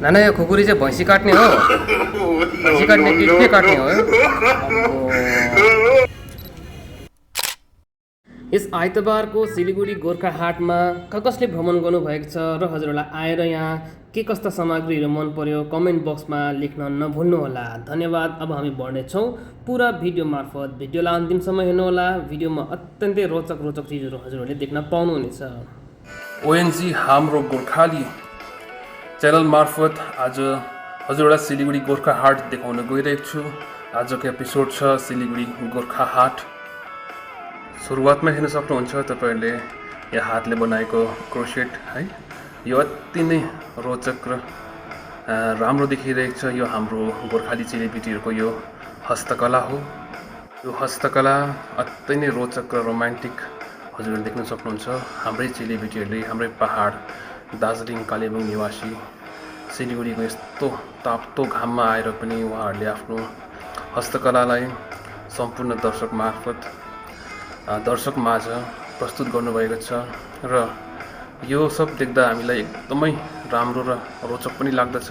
नाना यो खुकुरी चाहिँ भैँसी काट्ने हो भैँसी काट्ने के काट्ने हो यस आइतबारको सिलिगुडी गोर्खा हाटमा कसले भ्रमण गर्नुभएको छ र हजुरहरूलाई आएर यहाँ के कस्ता सामग्रीहरू मन पर्यो कमेन्ट बक्समा लेख्न नभुल्नुहोला। धन्यवाद। अब हामी बढ्नेछौँ पुरा भिडियो मार्फत। भिडियोलाई अन्तिमसम्म हेर्नुहोला। भिडियोमा अत्यन्तै रोचक चिजहरू हजुरहरूले देख्न पाउनुहुनेछ। ओएनजी हाम्रो गोर्खाली च्यानल मार्फत आज हजुरहरूलाई सिलिगुडी गोर्खा हाट देखाउन गइरहेको छु। आजको एपिसोड छ सिलिगुडी गोर्खा हाट। सुरुवातमा हेर्न सक्नुहुन्छ तपाईहरुले यहाँ हातले बनाएको क्रोसेट है। यो अति नै रोचक र राम्रो देखिरहेको छ। यो हाम्रो गोर्खाली चेलीबेटीहरुको यो हस्तकला हो। यो हस्तकला अति नै रोचक र रोमान्टिक हजुरले देख्न सक्नुहुन्छ। हाम्रै चेलीबेटीहरुले हाम्रै पहाड दार्जिलिङ कालेबुङ निवासी सिलिगुडीको यस्तो ताप्तो घाममा आएर पनि उहाँहरूले आफ्नो हस्तकलालाई सम्पूर्ण दर्शक माझ प्रस्तुत गर्नुभएको छ र यो सब देख्दा हामीलाई एकदमै राम्रो र रोचक पनि लाग्दछ।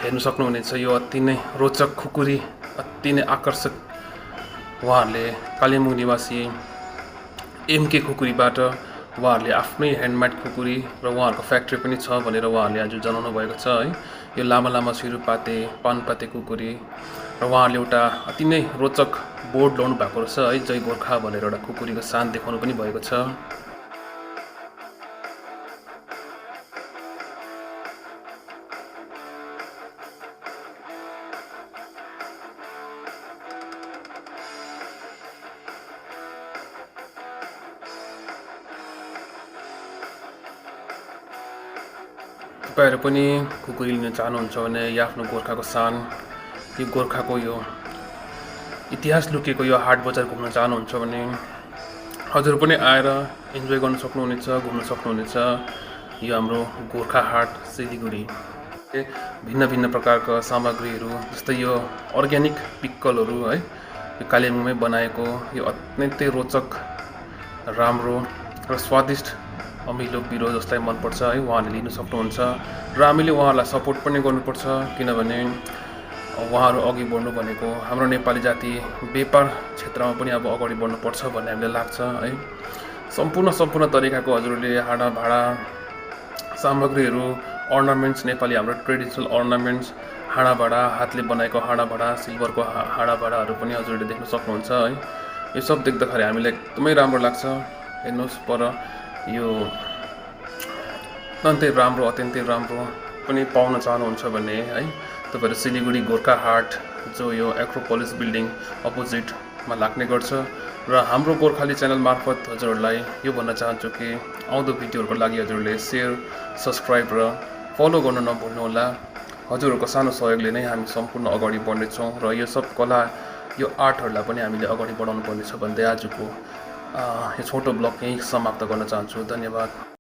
हेर्न सक्नुहुनेछ यो अति नै रोचक खुकुरी, अति नै आकर्षक। उहाँहरूले कालेबुङ निवासी एमके खुकुरीबाट उहाँहरूले आफ्नै ह्यान्डमेड खुकुरी र उहाँहरूको फ्याक्ट्री पनि छ भनेर उहाँहरूले आज जनाउनु भएको छ है। यो लामा लामा सिरुपाते पानपाते खुकुरी र उहाँहरूले एउटा अति नै रोचक बोर्ड ल्याउनु भएको रहेछ है। जय गोर्खा भनेर एउटा खुकुरीको सान देखाउनु पनि भएको छ। तपाईहरु पनि खुकुरी लिन चाहनुहुन्छ भने या आफ्नो गोर्खाको सान, यो गोर्खाको यो इतिहास लुकेको यो हाट बजार घुम्न चाहनुहुन्छ भने हजुर पनि आएर इन्जोय गर्न सक्नुहुनेछ, घुम्न सक्नुहुनेछ। यो हाम्रो गोर्खा हाट सिलिगुडी भिन्न भिन्न प्रकारका सामग्रीहरू जस्तै यो अर्ग्यानिक पिक्कलहरू है, यो कालेबुङमै बनाएको यो अत्यन्तै रोचक राम्रो र स्वादिष्ट अमिलो पिरो जसलाई मनपर्छ है उहाँहरूले लिन सक्नुहुन्छ। र हामीले उहाँहरूलाई सपोर्ट पनि गर्नुपर्छ किनभने उहाँहरू अघि बढ्नु भनेको हाम्रो नेपाली जाति व्यापार क्षेत्रमा पनि अब अगाडि बढ्नुपर्छ भन्ने हामीलाई लाग्छ है। सम्पूर्ण तरिकाको हजुरले हाँडा भाँडा सामग्रीहरू अर्नामेन्ट्स, नेपाली हाम्रो ट्रेडिसनल अर्नामेन्ट्स, हाँडा भाँडा, हातले बनाएको हाँडा भाँडा, सिल्भरको हाँडा भाँडाहरू पनि हजुरले देख्न सक्नुहुन्छ है। यो सब देख्दाखेरि हामीलाई एकदमै राम्रो लाग्छ। हेर्नुहोस् पर यो अत्यन्तै राम्रो पनि पाउन चाहनुहुन्छ भने है तपाईहरु सिलिगुडी गोर्खा हाट जो यो एक्रोपोलिस बिल्डिङ अपोजिटमा लाग्ने गर्छ। र हाम्रो गोर्खाली च्यानल मार्फत हजुरहरूलाई यो भन्न चाहन्छु कि आउँदो भिडियोहरूको लागि हजुरले शेयर, सब्स्क्राइब र फलो गर्न नभुल्नुहोला। हजुरहरूको सानो सहयोगले नै हामी सम्पूर्ण अगाडि बढ्नेछौँ र यो सब कला, यो आर्टहरूलाई पनि हामीले अगाडि बढाउनु पर्नेछ भन्दै आजको यो छोटो ब्लग यहीँ समाप्त गर्न चाहन्छु। धन्यवाद।